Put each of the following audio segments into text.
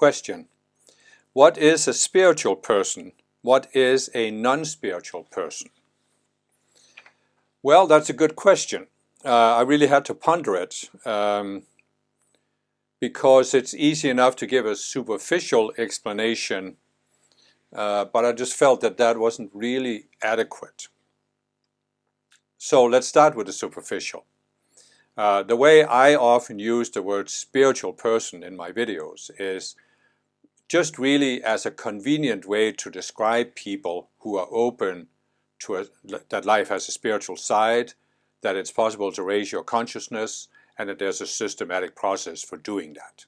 question. What is a spiritual person? What is a non-spiritual person? Well, that's a good question. I really had to ponder it because it's easy enough to give a superficial explanation, but I just felt that that wasn't really adequate. So let's start with the superficial. The way I often use the word spiritual person in my videos is just really as a convenient way to describe people who are open to that life has a spiritual side, that it's possible to raise your consciousness, and that there's a systematic process for doing that.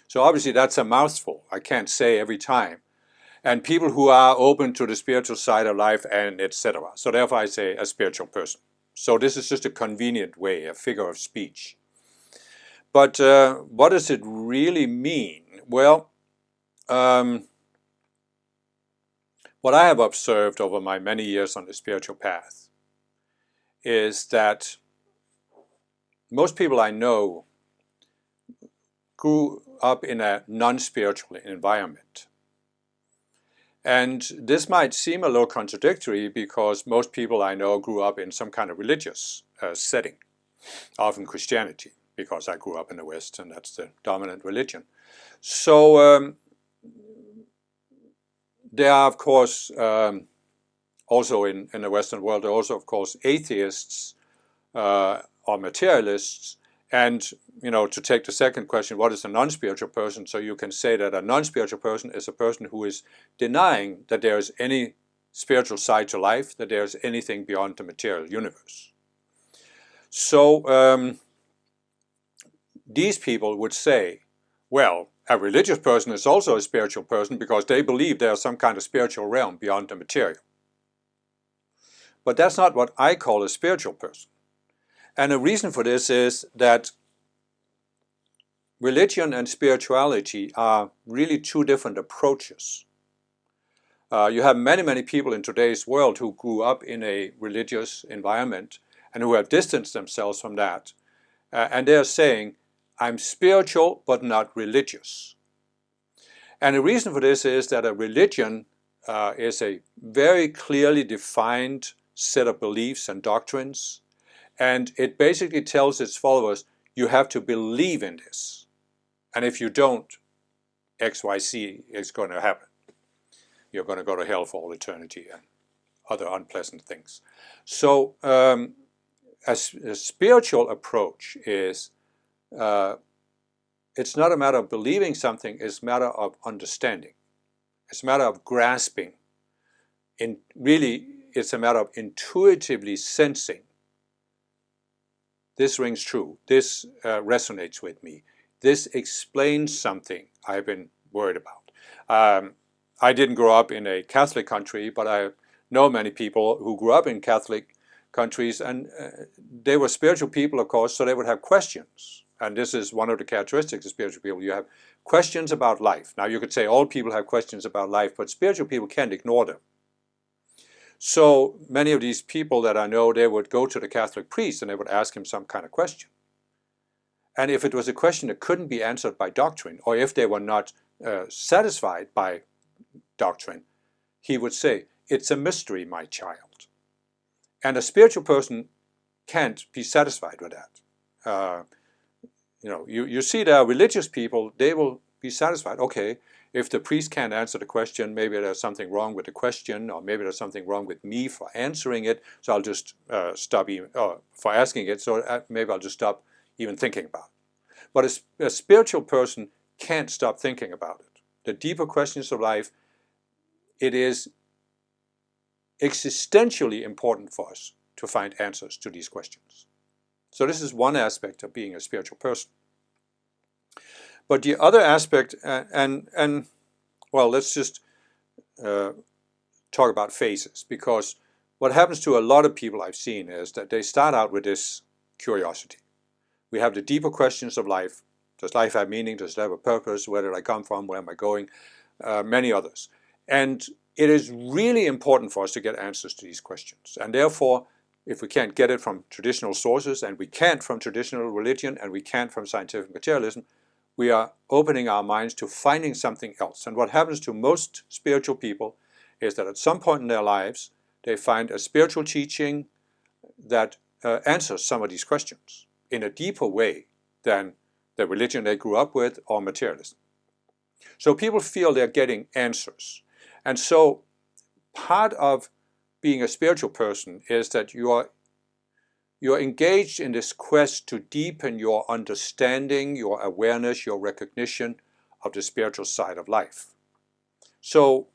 So obviously that's a mouthful. I can't say every time. And people who are open to the spiritual side of life and etc. So therefore I say a spiritual person. So this is just a convenient way, a figure of speech. But what does it really mean? Well, what I have observed over my many years on the spiritual path is that most people I know grew up in a non-spiritual environment. And this might seem a little contradictory because most people I know grew up in some kind of religious setting, often Christianity, because I grew up in the West and that's the dominant religion. So there are, of course, also in the Western world, there are also, of course, atheists or materialists. And, you know, to take the second question, what is a non-spiritual person? So you can say that a non-spiritual person is a person who is denying that there is any spiritual side to life, that there is anything beyond the material universe. So these people would say, well, a religious person is also a spiritual person because they believe there is some kind of spiritual realm beyond the material. But that's not what I call a spiritual person. And the reason for this is that religion and spirituality are really two different approaches. You have many people in today's world who grew up in a religious environment and who have distanced themselves from that. And they're saying, I'm spiritual but not religious. And the reason for this is that a religion is a very clearly defined set of beliefs and doctrines. And it basically tells its followers, you have to believe in this. And if you don't, X, Y, Z is going to happen. You're going to go to hell for all eternity and other unpleasant things. So a spiritual approach is, it's not a matter of believing something, it's a matter of understanding. It's a matter of grasping. Really, it's a matter of intuitively sensing. This rings true. This resonates with me. This explains something I've been worried about. I didn't grow up in a Catholic country, but I know many people who grew up in Catholic countries, and they were spiritual people, of course, so they would have questions. And this is one of the characteristics of spiritual people. You have questions about life. Now, you could say all people have questions about life, but spiritual people can't ignore them. So many of these people that I know, they would go to the Catholic priest and they would ask him some kind of question. And if it was a question that couldn't be answered by doctrine, or if they were not satisfied by doctrine, he would say, it's a mystery, my child. And a spiritual person can't be satisfied with that. You know, you see there are religious people, they will be satisfied. Okay, if the priest can't answer the question, maybe there's something wrong with the question, or maybe there's something wrong with me for answering it, so I'll just stop for asking it, so maybe I'll just stop even thinking about it. But a spiritual person can't stop thinking about it. The deeper questions of life, it is existentially important for us to find answers to these questions. So this is one aspect of being a spiritual person. But the other aspect, well, let's just talk about phases, because what happens to a lot of people I've seen is that they start out with this curiosity. We have the deeper questions of life. Does life have meaning? Does it have a purpose? Where did I come from? Where am I going? Many others. And it is really important for us to get answers to these questions. And therefore, if we can't get it from traditional sources, and we can't from traditional religion, and we can't from scientific materialism, we are opening our minds to finding something else. And what happens to most spiritual people is that at some point in their lives, they find a spiritual teaching that answers some of these questions in a deeper way than the religion they grew up with or materialism. So people feel they're getting answers. And so part of being a spiritual person is that you're engaged in this quest to deepen your understanding, your awareness, your recognition of the spiritual side of life. So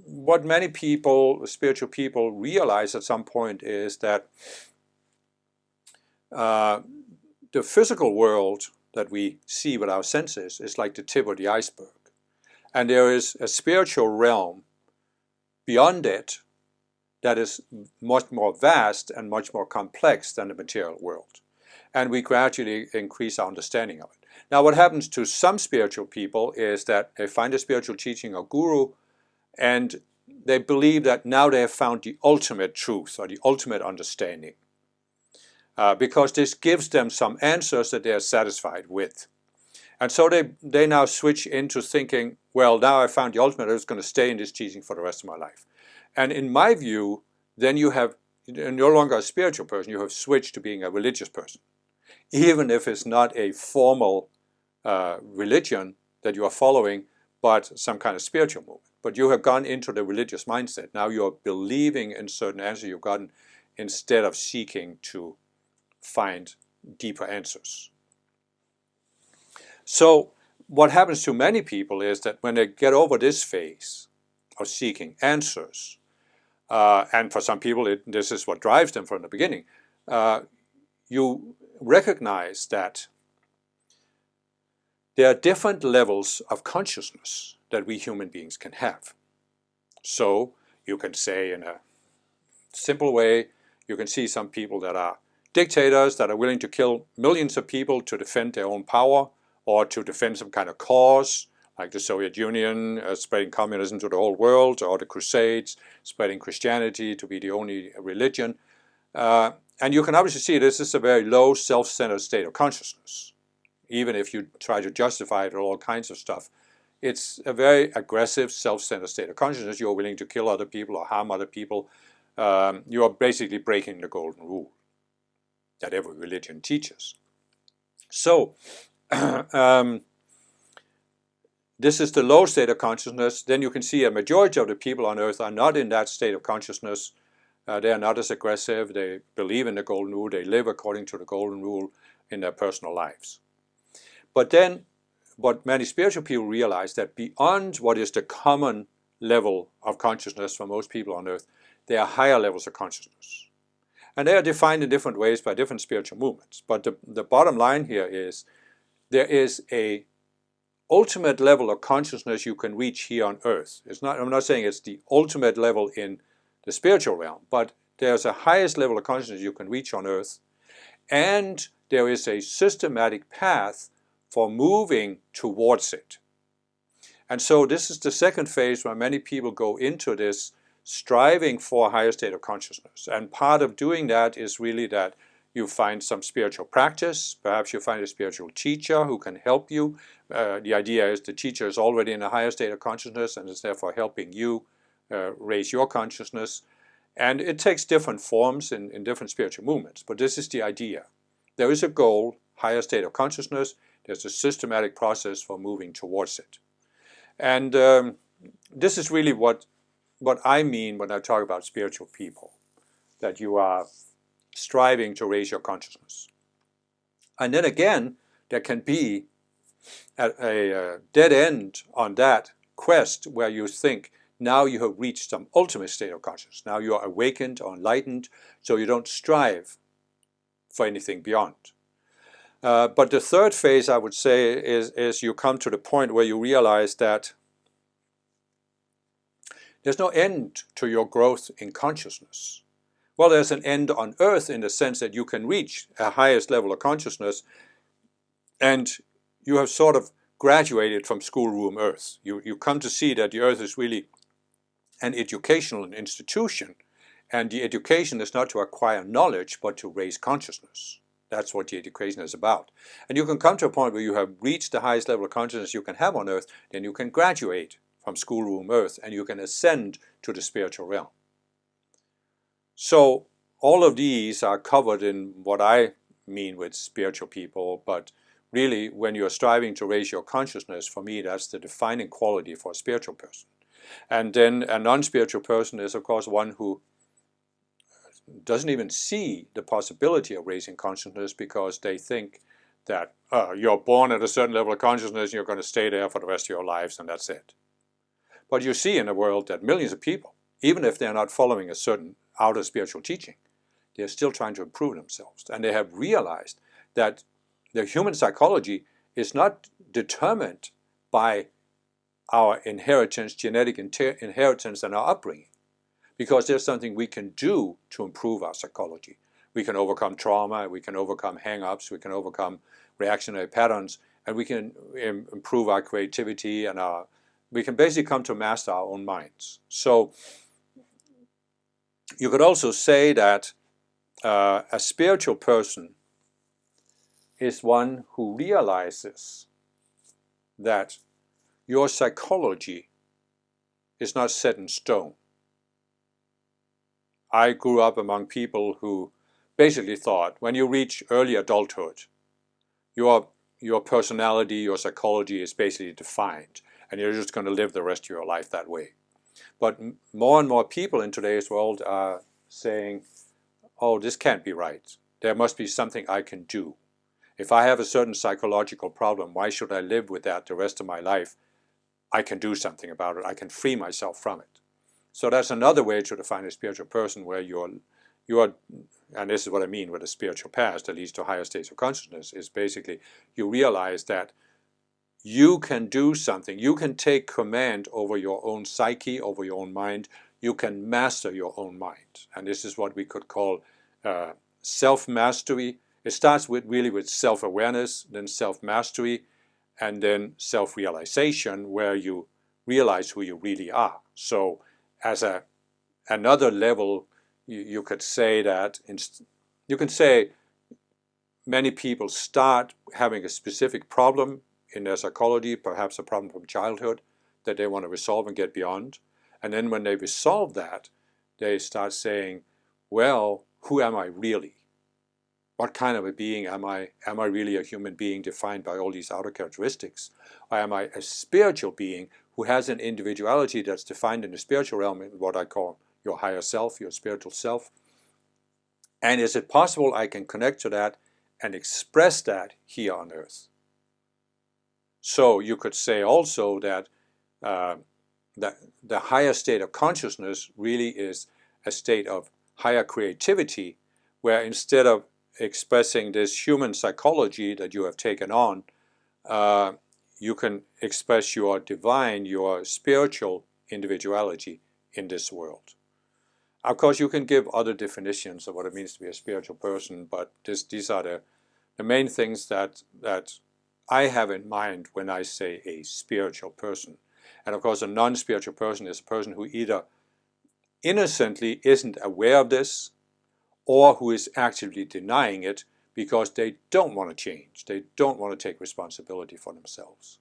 what many people, spiritual people, realize at some point is that the physical world that we see with our senses is like the tip of the iceberg. And there is a spiritual realm beyond it that is much more vast and much more complex than the material world. And we gradually increase our understanding of it. Now, what happens to some spiritual people is that they find a spiritual teaching or guru, and they believe that now they have found the ultimate truth or the ultimate understanding. Because this gives them some answers that they are satisfied with. And so they now switch into thinking, well, now I found the ultimate, I'm just going to stay in this teaching for the rest of my life. And in my view, then you're no longer a spiritual person, you have switched to being a religious person. Even if it's not a formal religion that you are following, but some kind of spiritual movement. But you have gone into the religious mindset. Now you're believing in certain answers you've gotten instead of seeking to find deeper answers. So what happens to many people is that when they get over this phase of seeking answers, and for some people this is what drives them from the beginning, you recognize that there are different levels of consciousness that we human beings can have. So you can say in a simple way, you can see some people that are dictators that are willing to kill millions of people to defend their own power or to defend some kind of cause, like the Soviet Union spreading communism to the whole world, or the Crusades spreading Christianity to be the only religion. And you can obviously see this is a very low self-centered state of consciousness. Even if you try to justify it with all kinds of stuff, it's a very aggressive self-centered state of consciousness. You're willing to kill other people or harm other people. You are basically breaking the golden rule that every religion teaches. So this is the low state of consciousness. Then you can see a majority of the people on earth are not in that state of consciousness. They are not as aggressive. They believe in the golden rule. They live according to the golden rule in their personal lives. But then what many spiritual people realize that beyond what is the common level of consciousness for most people on earth, there are higher levels of consciousness. And they are defined in different ways by different spiritual movements. But the bottom line here is there is a ultimate level of consciousness you can reach here on earth. I'm not saying it's the ultimate level in the spiritual realm, but there's a highest level of consciousness you can reach on earth. And there is a systematic path for moving towards it. And so this is the second phase where many people go into this striving for a higher state of consciousness. And part of doing that is really that you find some spiritual practice. Perhaps you find a spiritual teacher who can help you. The idea is the teacher is already in a higher state of consciousness and is therefore helping you raise your consciousness. And it takes different forms in different spiritual movements. But this is the idea. There is a goal, higher state of consciousness. There's a systematic process for moving towards it. And this is really what I mean when I talk about spiritual people, that you are striving to raise your consciousness. And then again, there can be a dead end on that quest where you think, now you have reached some ultimate state of consciousness. Now you are awakened or enlightened, so you don't strive for anything beyond. But the third phase, I would say, is you come to the point where you realize that there's no end to your growth in consciousness. Well, there's an end on earth in the sense that you can reach a highest level of consciousness and you have sort of graduated from schoolroom earth. You come to see that the earth is really an educational institution, and the education is not to acquire knowledge but to raise consciousness. That's what the education is about. And you can come to a point where you have reached the highest level of consciousness you can have on earth, then you can graduate from schoolroom earth and you can ascend to the spiritual realm. So all of these are covered in what I mean with spiritual people, but really when you're striving to raise your consciousness, for me that's the defining quality for a spiritual person. And then a non-spiritual person is of course one who doesn't even see the possibility of raising consciousness because they think that you're born at a certain level of consciousness and you're going to stay there for the rest of your lives and that's it. But you see in the world that millions of people, even if they're not following a certain outer spiritual teaching, they're still trying to improve themselves. And they have realized that the human psychology is not determined by our inheritance, genetic inheritance and our upbringing. Because there's something we can do to improve our psychology. We can overcome trauma, we can overcome hang-ups, we can overcome reactionary patterns, and we can improve our creativity and we can basically come to master our own minds. So you could also say that a spiritual person is one who realizes that your psychology is not set in stone. I grew up among people who basically thought when you reach early adulthood, your personality, your psychology is basically defined and you're just going to live the rest of your life that way. But more and more people in today's world are saying, oh, this can't be right. There must be something I can do. If I have a certain psychological problem, why should I live with that the rest of my life? I can do something about it. I can free myself from it. So that's another way to define a spiritual person where you are, and this is what I mean with a spiritual past that leads to higher states of consciousness, is basically you realize that you can do something. You can take command over your own psyche, over your own mind. You can master your own mind. And this is what we could call self-mastery. It starts really with self-awareness, then self-mastery, and then self-realization, where you realize who you really are. So as another level, you could say that, you can say many people start having a specific problem in their psychology, perhaps a problem from childhood that they want to resolve and get beyond. And then when they resolve that, they start saying, well, who am I really? What kind of a being am I? Am I really a human being defined by all these outer characteristics? Or am I a spiritual being who has an individuality that's defined in the spiritual realm in what I call your higher self, your spiritual self? And is it possible I can connect to that and express that here on earth? So you could say also that the higher state of consciousness really is a state of higher creativity, where instead of expressing this human psychology that you have taken on, you can express your divine, your spiritual individuality in this world. Of course, you can give other definitions of what it means to be a spiritual person, but these are the main things that I have in mind when I say a spiritual person. And of course, a non-spiritual person is a person who either innocently isn't aware of this, or who is actively denying it because they don't want to change. They don't want to take responsibility for themselves.